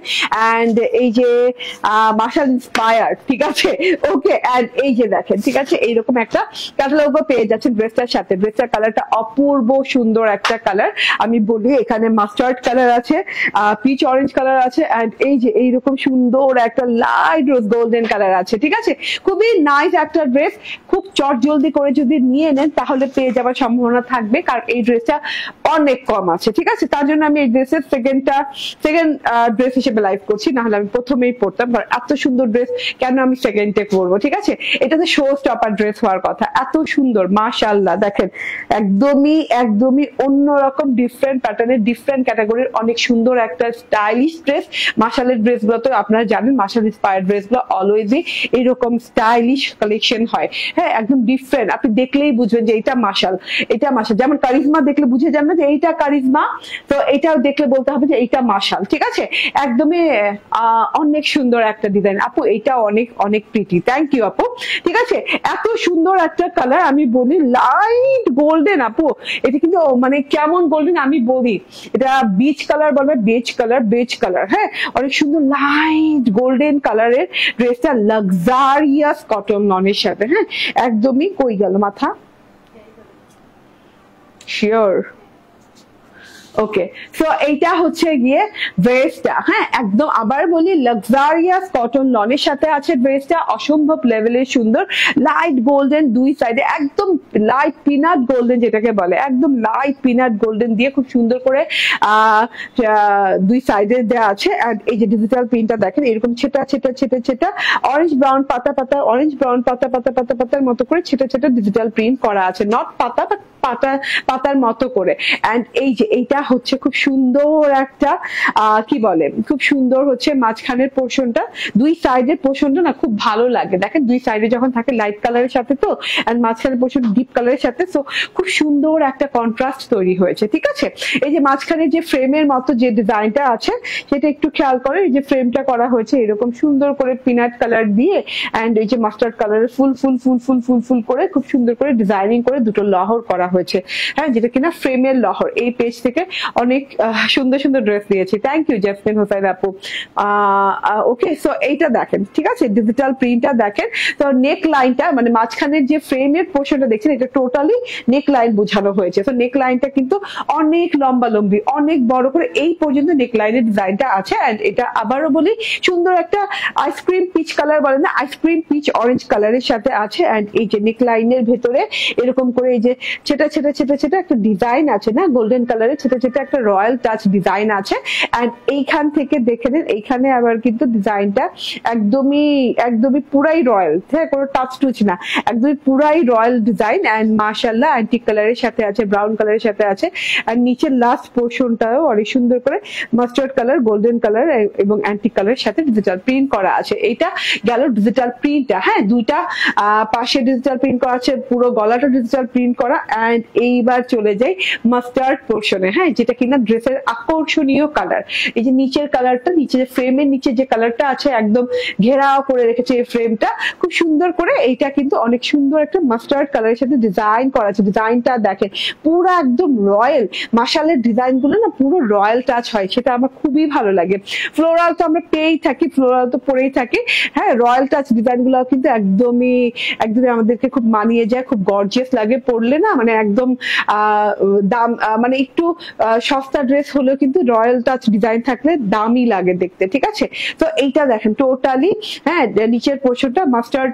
এন্ড এই যে মাশাল ইন্সপায়ার্ড, ঠিক আছে? ওকে, এন্ড এই যে দেখেন, ঠিক আছে, এইরকম একটা ক্যাটালগও পেয়ে যাচ্ছেন ড্রেসটার সাথে। ড্রেসটার কালারটা অপূর্ব সুন্দর একটা কালার, আমি বলি এখানে মাস্টার্ড কালার আছে, পিচ অরেঞ্জ কালার আছে, এন্ড এই যে এইরকম সুন্দর একটা লাইট রোজ গোল্ডেন কালার আছে, ঠিক আছে? খুবই নাইস একটা ড্রেস, খুব চট জলদি করে যদি নিয়ে নেন তাহলে পেয়ে যাওয়ার সম্ভাবনা থাকবে, কারণ এই ড্রেসটা অনেক কম আছে, ঠিক আছে? তার জন্য আমি এই ড্রেসের সেকেন্ড ড্রেস হিসেবে লাইভ করছি, না হলে আমি প্রথমেই পড়তাম, কারণ এত সুন্দর ড্রেস কেন আমি সেকেন্ডে করবো, ঠিক আছে? এটা তো শো স্টপার ড্রেস হওয়ার কথা, এত সুন্দর মাশাআল্লাহ। দেখেন একদমই অন্যরকম ডিফারেন্ট প্যাটার্নের, ডিফারেন্ট ক্যাটাগরির অনেক সুন্দর একটা স্টাইলিশ ড্রেস। মাশালের ড্রেস গুলো তো আপনারা জানেন, মাশাল ইন্সপায়ার্ড ড্রেস গুলো অলওয়েজই এইরকম স্টাইলিশ কালেকশন হয়। হ্যাঁ, একদম ডিফারেন্ট, আপনি দেখলেই বুঝবেন যে এটা মাশাল, এটা মাশাল। যেমন কারিজমা দেখলে বুঝে যান না যে এইটা কারিজমা, তো এটাও দেখলে বলতে হবে যে এইটা মাশাল, ঠিক আছে? একদমই অনেক সুন্দর একটা ডিজাইন আপু, এইটা অনেক অনেক প্রিটি। থ্যাংক ইউ আপু, ঠিক আছে? এত সুন্দর একটা কালার, আমি বলি লাইট গোল্ডেন আপু, এটা কিন্তু মানে কেমন গোল্ডেন আমি বলি, এটা বিচ কালার বলবে, বেজ কালার। হ্যাঁ, অনেক সুন্দর লাইট গোল্ডেন কালারের ড্রেসটা, লাক্সারিয়াস কটন লনের সাথে। হ্যাঁ, একদমই কই গেল মাথা, শিওর। ওকে, সো এইটা হচ্ছে গিয়ে ড্রেসটা। হ্যাঁ, একদম আবার বলি লাক্সারিয়াস কটন লনের সাথে আছে ড্রেসটা, অসম্ভব লেভেলের সুন্দর, লাইট গোল্ডেন দুই সাইডে, একদম লাইট পিনাট গোল্ডেন যেটাকে বলে, একদম লাইট পিনাট গোল্ডেন দিয়ে খুব সুন্দর করে দুই সাইডে দেওয়া আছে। আর এই যে ডিজিটাল প্রিন্টটা দেখেন, এরকম ছেটা অরেঞ্জ ব্রাউন পাতার মতো করে ছেটা ডিজিটাল প্রিন্ট করা আছে, নট পাতা বাট পাতার মতো করে। এন্ড এই যে এইটা হচ্ছে খুব সুন্দর একটা কি বলে, খুব সুন্দর হচ্ছে মাঝখানের পোর্শনটা, দুই সাইডের পোর্শনটা না খুব ভালো লাগে। দেখেন দুই সাইডে যখন থাকে লাইট কালারের সাথে, তো এন্ড মাঝখানের পোর্শন ডিপ কালারের সাথে, তো খুব সুন্দর একটা কন্ট্রাস্ট তৈরি হয়েছে, ঠিক আছে? এই যে মাঝখানে যে ফ্রেমের মতো যে ডিজাইনটা আছে সেটা একটু খেয়াল করে, এই যে ফ্রেমটা করা হয়েছে এরকম সুন্দর করে পিনাট কালার দিয়ে, এন্ড এই যে মাস্টার্ড কালারের ফুল করে খুব সুন্দর করে ডিজাইনিং করে দুটো লহর করা হয়েছে। হ্যাঁ, যেটা কিনা ফ্রেমের লহর। এই পেজ থেকে অনেক সুন্দর ড্রেস দিয়েছি। থ্যাংক ইউ জেসমিন হোসেন আপু। ওকে, সো এইটা দেখেন, ঠিক আছে? ডিজিটাল প্রিন্টটা দেখেন, তো নেক লাইনটা মানে মাঝখানের যে ফ্রেমের পোর্শনটা দেখছেন, এটা টোটালি নেক লাইন বোঝানো হয়েছে। তো নেক লাইনটা কিন্তু অনেক লম্বি, অনেক বড় করে এই পর্যন্ত নেক লাইনের ডিজাইনটা আছে। এন্ড এটা আবারও বলি সুন্দর একটা আইসক্রিম পিচ কালার বলে না, আইসক্রিম পিচ অরেঞ্জ কালারের সাথে আছে। এন্ড এই যে নেক লাইনের ভেতরে এরকম করে এই যে ছেটা একটা ডিজাইন আছে না, গোল্ডেন কালারের ছেটা একটা রয়্যাল টাচ ডিজাইন আছে। এন্ড এইখান থেকে দেখে নেন, এইখানে আবার কিন্তু ডিজাইনটা একদমই পুরাই রয়্যাল। হ্যাঁ, কোনো টাচ টুচ না, একদমই পুরাই রয়্যাল ডিজাইন। এন্ড মাশাআল্লাহ অ্যান্টিক কালারের সাথে আছে, ব্রাউন কালারের সাথে আছে। আর নিচের লাস্ট পোর্শনটাও অনেক সুন্দর করে মাস্টার্ড কালার, গোল্ডেন কালার এবং অ্যান্টিক কালারের সাথে ডিজিটাল প্রিন্ট করা আছে। এইটা গেল ডিজিটাল প্রিন্টটা। হ্যাঁ, দুইটা পাশে ডিজিটাল প্রিন্ট করা আছে, পুরো গলাটা ডিজিটাল প্রিন্ট করা। এন্ড এইবার চলে যাই মাস্টার্ড পোর্শনে। হ্যাঁ, যেটা কিনা ড্রেসের আকর্ষণীয় কালার। এই যে নিচের কালারটা, নিচে ফ্রেমের নিচে যে কালারটা আছে একদম ঘেরাও করে রেখেছে এই ফ্রেমটা খুব সুন্দর করে। এইটা কিন্তু অনেক সুন্দর একটা মাস্টার্ড কালারের সাথে ডিজাইন করা আছে। ডিজাইনটা দেখেন পুরো একদম রয়্যাল, মাশালের ডিজাইন গুলো না পুরো রয়্যাল টাচ হয়, সেটা আমার খুবই ভালো লাগে। ফ্লোরাল তো আমরা পেয়েই থাকি, ফ্লোরাল তো পরেই থাকি। হ্যাঁ, রয়্যাল টাচ ডিজাইন গুলো কিন্তু একদমই আমাদেরকে খুব মানিয়ে যায়, খুব গর্জিয়াস লাগে পরলে না, মানে একদম দাম মানে একটু সস্তা ড্রেস হলেও কিন্তু রয়্যাল টাচ ডিজাইন থাকলে দামি লাগে দেখতে, ঠিক আছে? তো এইটা দেখেন টোটালি, হ্যাঁ, নিচের পোর্শনটা মাস্টার্ড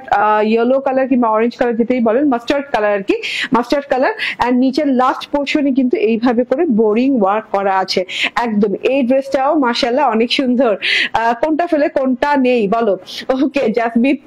ইয়েলো কালার কিংবা অরেঞ্জ কালার যেটাই বলেন, মাস্টার্ড কালার আর কি, মাস্টার্ড কালার। এন্ড নিচের লাস্ট পোর্শনে কিন্তু এইভাবে করে বোরিং ওয়ার্ক করা আছে একদম। এই ড্রেসটাও মাশাআল্লাহ অনেক সুন্দর। কোনটা ফেলে কোনটা নেই বলো? ওকে জাসমিন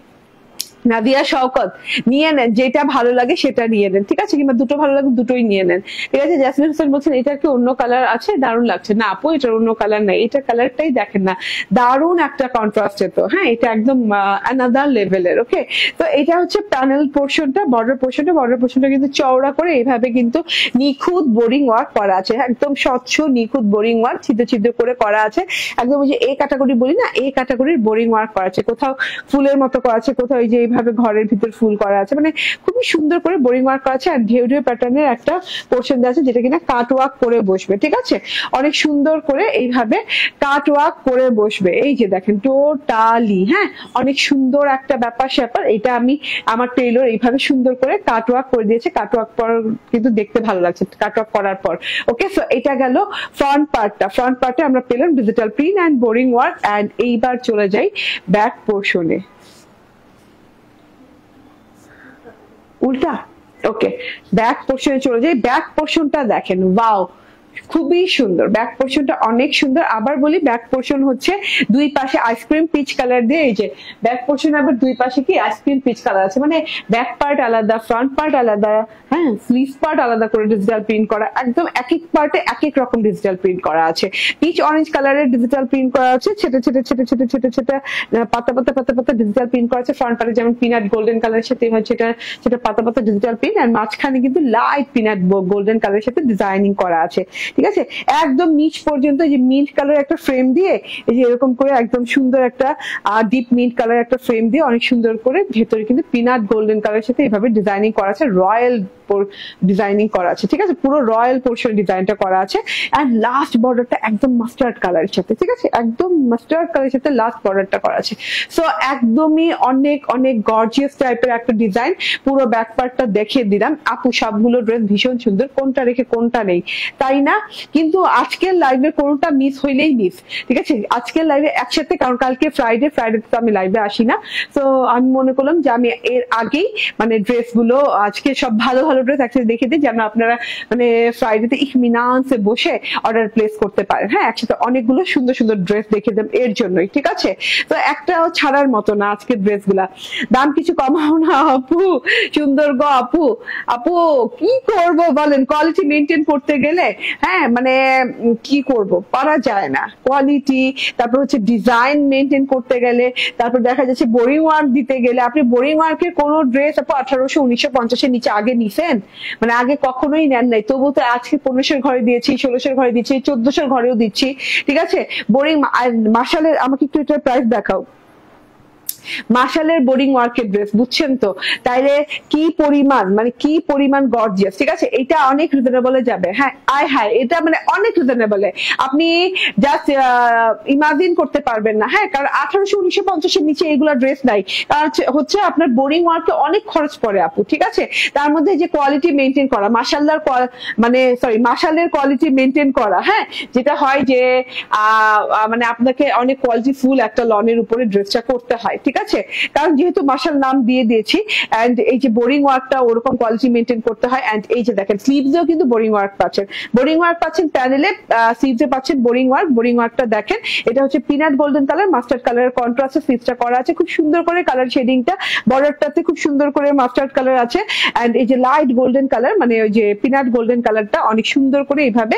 নাদিয়া শওকত, নিয়ে নেন যেটা ভালো লাগে সেটা নিয়ে নেন, ঠিক আছে, কিংবা দুটো ভালো লাগে দুটোই নিয়ে নেন, ঠিক আছে। জাসমিন হোসেন বলছেন এটার কি অন্য কালার আছে? দারুণ লাগছে। না আপু, এটার অন্য কালার নাই, এটা কালারটাই দেখেন না, দারুণ একটা কন্ট্রাস্টে, তো হ্যাঁ এটা একদম অ্যানাদার লেভেলের। ওকে, তো এটা হচ্ছে প্যানেল পোর্শনটা, বর্ডার পোর্শনটা কিন্তু চওড়া করে এইভাবে কিন্তু নিখুঁত বোরিং ওয়ার্ক করা আছে, একদম স্বচ্ছ নিখুঁত বোরিং ওয়ার্ক ছিদ্র ছিদ্র করে করা আছে, একদম ওই যে এ ক্যাটাগরি বলি না, এই ক্যাটাগরির বোরিং ওয়ার্ক করা আছে, কোথাও ফুলের মতো করা আছে, কোথাও এই যে এইভাবে ঘরের ভিতর ফুল করা আছে, মানে খুবই সুন্দর করে বোরিং ওয়ার্ক করা আছে। আর ঢেউ ঢেউ প্যাটার্নের একটা পোর্শন দেওয়া আছে যেটা কিনা কাট ওয়ার্ক করে বসবে, ঠিক আছে, অনেক সুন্দর করে এইভাবে কাট ওয়ার্ক করে বসবে। এই যে দেখেন টোটালি, হ্যাঁ অনেক সুন্দর একটা ব্যাপার স্যাপার। এটা আমি আমার টেইলর এইভাবে সুন্দর করে কাট ওয়ার্ক করে দিয়েছে, কাট ওয়ার্ক পর কিন্তু দেখতে ভালো লাগছে কাট ওয়ার্ক করার পর। ওকে, সো এটা গেল ফ্রন্ট পার্টে আমরা পেলাম digital print and boring work. And এইবার চলে যাই ব্যাক পোর্শনে। উল্টা, ওকে, ব্যাক পোর্শনে চলে যাই। ব্যাক পোর্শনটা দেখেন, ওয়াও, খুবই সুন্দর, ব্যাক পোর্শনটা অনেক সুন্দর। আবার বলি, ব্যাক পোর্শন হচ্ছে দুই পাশে আইসক্রিম পিচ কালার দিয়ে, এই যে ব্যাক পোর্শন আবার দুই পাশে কি আইসক্রিম পিচ কালার আছে, মানে ব্যাক পার্ট আলাদা, ফ্রন্ট পার্ট আলাদা, হ্যাঁ স্লিভ পার্ট আলাদা করে ডিজিটাল প্রিন্ট করা, একদম এক এক পার্টে এক এক রকম ডিজিটাল প্রিন্ট করা আছে। পিচ অরেঞ্জ কালারের ডিজিটাল প্রিন্ট করা আছে, ছোট ছোট ছোট ছোট ছোট ছোট পাতা পাতা পাতা পাতা ডিজিটাল প্রিন্ট করা আছে। ফ্রন্ট পার্টে যেমন পিনাট গোল্ডেন কালারের সাথে হচ্ছে সেটা পাতা পাতা ডিজিটাল প্রিন্ট, আর মাঝখানে কিন্তু লাইট পিনাট গোল্ডেন কালারের সাথে ডিজাইনিং করা আছে, ঠিক আছে। একদম নিচ পর্যন্ত যে মিন্ট কালার একটা ফ্রেম দিয়ে, এই যে এরকম করে একদম সুন্দর একটা ডিপ মিন্ট কালার একটা ফ্রেম দিয়ে অনেক সুন্দর করে ভেতরে কিন্তু পিনাট গোল্ডেন কালারের সাথে এইভাবে ডিজাইনিং করা আছে, রয়্যাল ডিজাইনিং করা আছে, ঠিক আছে, পুরো রয়্যাল পোর্শন ডিজাইনটা করা আছে। এন্ড লাস্ট বর্ডারটা একদম মাস্টার্ড কালারের সাথে, ঠিক আছে, একদম মাস্টার্ড কালারের সাথে লাস্ট বর্ডারটা করা আছে। সো একদমই অনেক অনেক গর্জিয়াস টাইপের একটা ডিজাইন। পুরো ব্যাক পার্টটা দেখিয়ে দিলাম। আপু সবগুলো ড্রেস ভীষণ সুন্দর, কোনটা রেখে কোনটা নেই, তাই না? কিন্তু আজকের লাইভে কোনটা মিস হইলেই মিস, ঠিক আছে, আজকের লাইভে একসাথে, কারণ কালকে ফ্রাইডে তো আমি লাইভে আসি না। তো আমি মনে করলাম যে আমি এর আগেই মানে ড্রেসগুলো আজকে সব ভালো ভালো ড্রেস একসাথে দেখে দিই, যেন আপনারা মানে ফ্রাইডেতে ইতমিনানসে বসে অর্ডার প্লেস করতে পারেন। হ্যাঁ, একসাথে অনেকগুলো সুন্দর সুন্দর ড্রেস দেখে দেব এর জন্যই, ঠিক আছে। তো একটাও ছাড়ার মতো না আজকের ড্রেসগুলা। দাম কিছু কমাও না আপু, সুন্দর গো আপু। আপু কি করব বলেন, কোয়ালিটি মেনটেন করতে গেলে হ্যাঁ মানে কি করব, পারা যায় না। কোয়ালিটি, তারপর হচ্ছে ডিজাইন মেনটেন করতে গেলে, তারপর দেখা যাচ্ছে বোরিং ওয়ার্ক দিতে গেলে, আপনি বোরিং ওয়ার্কের কোন ড্রেস আপু 1800 1950 নিচে আগে নিছেন? মানে আগে কখনোই নেন নাই, তবু তো আজকে 1500 ঘরে দিয়েছি, 1600 ঘরে দিচ্ছি, 1400 ঘরেও দিচ্ছি, ঠিক আছে। বোরিং মার্শালের, আমাকে একটু এটার প্রাইস দেখাও। মার্শালের বোরিং ওয়ার্কের ড্রেস, বুঝছেন তো? তাইলে কি পরিমাণ, মানে কি পরিমাণ গর্জিয়াস, ঠিক আছে। এটা অনেক রিজনেবলে যাবে, হ্যাঁ আয় হায়, এটা মানে অনেক রিজনেবলে, আপনি জাস্ট ইমাজিন করতে পারবেন না। হ্যাঁ, কারণ 1800 1950 নিচে এইগুলা ড্রেস নাই, কারণ হচ্ছে আপনার বোরিং ওয়ার্কে অনেক খরচ পড়ে আপু, ঠিক আছে। তার মধ্যে যে কোয়ালিটি মেনটেন করা, মার্শালের কোয়ালিটি মেনটেন করা, হ্যাঁ, যেটা হয় যে মানে আপনাকে অনেক কোয়ালিটি ফুল একটা লনের উপরে ড্রেসটা করতে হয়, ঠিক আছে, কারণ যেহেতু মার্শাল নাম দিয়ে দিয়েছি। এন্ড এই যে বোরিং ওয়ার্কটা ওরকম কোয়ালিটি মেনটেন করতে হয়। এন্ড এই যে দেখেন স্লিভসেও কিন্তু বোরিং ওয়ার্ক পাচ্ছেন প্যানেলে, স্লিভসে পাচ্ছেন বোরিং ওয়ার্কটা দেখেন, এটা হচ্ছে পিনাট গোল্ডেন কালার, মাস্টার্ড কালারের কন্ট্রাস্টে স্লিভসটা করা আছে, খুব সুন্দর করে কালার শেডিংটা, বর্ডারটাতে খুব সুন্দর করে মাস্টার্ড কালার আছে। এন্ড এই যে লাইট গোল্ডেন কালার, মানে ওই যে পিনাট গোল্ডেন কালারটা অনেক সুন্দর করে এইভাবে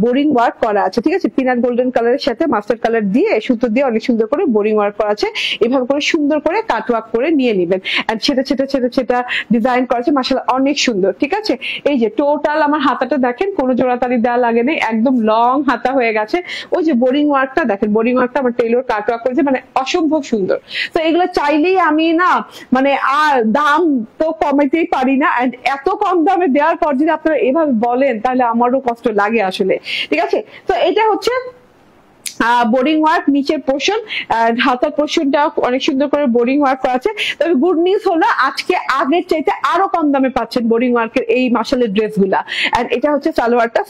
বোরিং ওয়ার্ক করা আছে, ঠিক আছে। পিনাট গোল্ডেন কালারের সাথে মাস্টার্ড কালার দিয়ে সুতো দিয়ে অনেক সুন্দর করে বোরিং ওয়ার্ক করা আছে, এভাবে করে সুন্দর করে কাট ওয়ার্ক করে নিয়ে নেবেন। এন্ড সেটা ডিজাইন করা আছে, মাশাআল্লাহ অনেক সুন্দর, ঠিক আছে। এই যে টোটাল আমার হাতাটা দেখেন, কোনো জোড়াতালি দেওয়া লাগে নাই, একদম লং হাতা হয়ে গেছে। ওই যে বোরিং ওয়ার্কটা দেখেন, বোরিং ওয়ার্কটা আমার টেইলর কাট ওয়ার্ক করেছে, মানে অসম্ভব সুন্দর। তো এগুলো চাইলেই আমি না মানে আর দাম তো কমাইতেই পারি না। এন্ড এত কম দামে দেওয়ার পর যদি আপনারা এভাবে বলেন, তাহলে আমারও কষ্ট লাগে আসলে, ঠিক আছে। তো এটা হচ্ছে বোরিং ওয়ার্ক নিচের পোর্শন, হাতার পোর্শনটা অনেক সুন্দর করে বোরিং ওয়ার্ক করা আছে। তবে গুড নিউজ হলো আজকে আগের চাইতে আরো কম দামে পাচ্ছেন বোরিং ওয়ার্কের এই মার্শালের ড্রেসগুলা। এন্ড এটা হচ্ছে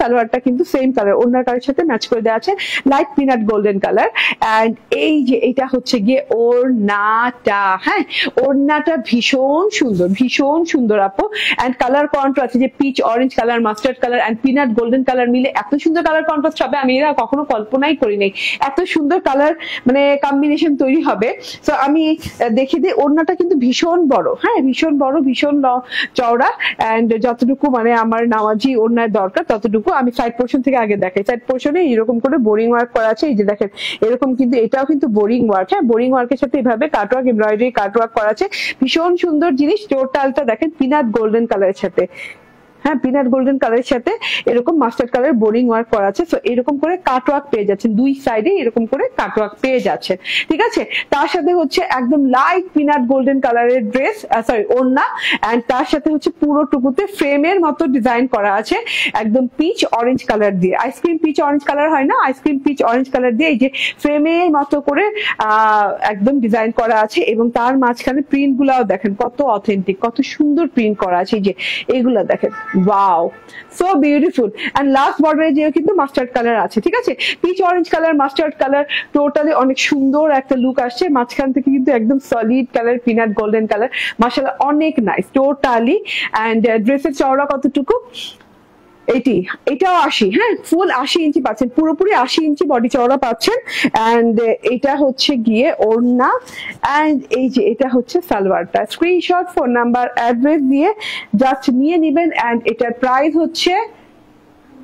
সালোয়ারটা কিন্তু সেম কালার, ওনার কালারের সাথে ম্যাচ করে দেওয়া আছে, light peanut golden colour. And এই যে এটা হচ্ছে গিয়ে ওড়নাটা, হ্যাঁ ওড়নাটা ভীষণ সুন্দর আপু। এন্ড কালার কন্ট্রাস্ট, যে peach orange colour, mustard colour and peanut golden colour মিলে এত সুন্দর কালার কন্ট্রাস্ট হবে, আমি এরা কখনো কল্পনাই করিনি। নেই, এত সুন্দর কালার মানে কম্বিনেশন তৈরি হবে। তো আমি দেখিয়ে দিই, ওড়নাটা কিন্তু ভীষণ বড়, হ্যাঁ ভীষণ বড়, ভীষণ চওড়া, এন্ড যতটুকু মানে আমার নামাজি ওড়নার দরকার ততটুকু। আমি সাইড পোর্শন থেকে আগে দেখাই। সাইড পোর্শনে এরকম করে বোরিং ওয়ার্ক করা আছে, এই যে দেখেন এরকম, কিন্তু এটাও কিন্তু বোরিং ওয়ার্ক, হ্যাঁ বোরিং ওয়ার্কের সাথে এভাবে কাটওয়ার্ক, এমব্রয়ডারি কাটওয়ার্ক করা আছে, ভীষণ সুন্দর জিনিস। টোটালটা দেখেন পিনাট গোল্ডেন কালারের সাথে, হ্যাঁ পিনাট গোল্ডেন কালারের সাথে এরকম মাস্টার্ড কালার বোরিং ওয়ার্ক করা আছে। সো এরকম করে কাটওয়ার্ক পেয়ে যাচ্ছেন, দুই সাইডে এরকম করে কাটওয়ার্ক পেয়ে যাচ্ছেন, ঠিক আছে। তার সাথে হচ্ছে একদম লাইট পিনাট গোল্ডেন কালারের ড্রেস, সরি ওড়না, এন্ড তার সাথে হচ্ছে পুরোটুকুতে ফ্রেমের মতো ডিজাইন করা আছে একদম পিচ অরেঞ্জ কালার দিয়ে। আইসক্রিম পিচ অরেঞ্জ কালার হয় না, আইসক্রিম পিচ অরেঞ্জ কালার দিয়ে এই যে ফ্রেমের মতো করে একদম ডিজাইন করা আছে, এবং তার মাঝখানে প্রিন্ট গুলাও দেখেন কত অথেন্টিক, কত সুন্দর প্রিন্ট করা আছে, এই যে এইগুলা দেখেন, wow so beautiful. And last বর্ডারে যে কিন্তু মাস্টার্ড কালার আছে, ঠিক আছে, peach orange colour mustard colour totally অনেক সুন্দর একটা লুক আসছে। মাঝখান থেকে কিন্তু একদম solid colour peanut golden colour, মাশাআল্লাহ অনেক নাইস টোটালি। এন্ড ড্রেসের চওড়া কতটুকু, এটাও 80, হ্যাঁ ফুল 80 ইঞ্চি পাচ্ছেন, পুরোপুরি 80 ইঞ্চি বডি চওড়া পাচ্ছেন। এন্ড এটা হচ্ছে গিয়ে ওড়না, এন্ড এই যে এটা হচ্ছে সালোয়ারটা। স্ক্রিনশট, ফোন নাম্বার, অ্যাড্রেস দিয়ে জাস্ট নিয়ে নেবেন। এন্ড এটার প্রাইস হচ্ছে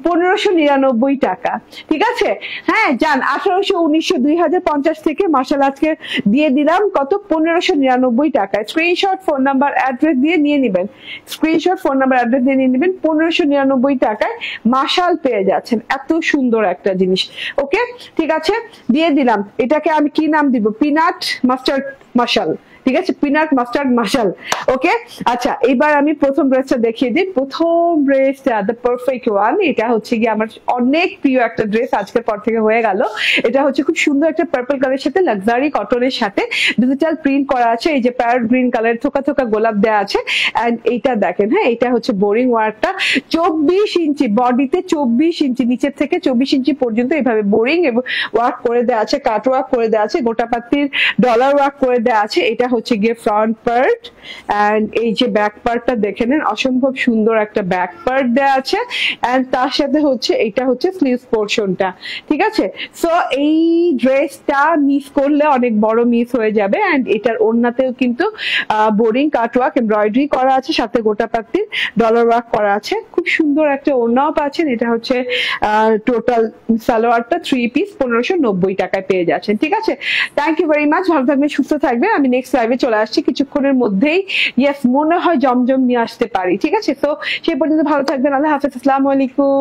1599 টাকা, ঠিক আছে। হ্যাঁ যান 1800, 1900, 2050 থেকে মাশাআল্লাহ আজকে দিয়ে দিলাম কত, 1599 টাকায়। স্ক্রিনশট, ফোন নাম্বার, অ্যাড্রেস দিয়ে নিয়ে নেবেন, স্ক্রিনশট, ফোন নাম্বার, অ্যাড্রেস দিয়ে নিয়ে নেবেন। 1599 টাকায় মাশাল পেয়ে যাচ্ছেন, এত সুন্দর একটা জিনিস। ওকে ঠিক আছে, দিয়ে দিলাম। এটাকে আমি কি নাম দিব, পিনাট মাস্টার্ড মাশাল, ঠিক আছে, পিনাট মাস্টার্ড মাশাল। ওকে আচ্ছা, এবার আমি প্রথম ড্রেসটা দেখিয়ে দিই। প্রথম ড্রেসটা দ্য পারফেক্ট ওয়ান, এটা হচ্ছে কি আমার অনেক প্রিয় একটা ড্রেস, আজকের পর থেকে হয়ে গেল। এটা হচ্ছে খুব সুন্দর একটা পার্পল কালারের সাথে লাক্সারি কটনের সাথে ডিজিটাল প্রিন্ট করা আছে, এই যে প্যারট গ্রিন কালার থোকা থোকা গোলাপ দেওয়া আছে। এন্ড এইটা দেখেন, হ্যাঁ এটা হচ্ছে বোরিং ওয়ার্কটা, 24 ইঞ্চি বডিতে, 24 ইঞ্চি নিচের থেকে 24 ইঞ্চি পর্যন্ত এইভাবে বোরিং এবং ওয়ার্ক করে দেওয়া আছে, কাট ওয়ার্ক করে দেওয়া আছে, গোটা পাতির ডলার ওয়ার্ক করে দেওয়া আছে। এটা হচ্ছে গিয়ে ফ্রন্ট পার্ট, এন্ড এই যে ব্যাক পার্টটা দেখে নেন, অসম্ভব সুন্দর একটা ব্যাক পার্ট দেওয়া আছে। এন্ড তার সাথে হচ্ছে এটা হচ্ছে স্লিভস পোর্শনটা, ঠিক আছে। সো এই ড্রেসটা মিস করলে অনেক বড় মিস হয়ে যাবে। এন্ড এটার ওড়নাতেও কিন্তু বোরিং কাট ওয়ার্ক এমব্রয়ডারি করা আছে, সাথে গোটা পাতির ডলার ওয়ার্ক করা আছে, খুব সুন্দর একটা ওড়নাও পাচ্ছেন। এটা হচ্ছে টোটাল সালোয়ারটা 3 পিস 1590 টাকায় পেয়ে যাচ্ছেন, ঠিক আছে। থ্যাংক ইউ ভেরি মাচ, ভালো থাকবেন, সুস্থ থাকবেন। আমি নেক্সট লাইভে চলে আসছি কিছুক্ষণের মধ্যেই, ইয়েস মনে হয় জমজম নিয়ে আসতে পারি, ঠিক আছে। তো সেই পর্যন্ত ভালো থাকবেন, আল্লাহ হাফেজ, আসসালামু আলাইকুম।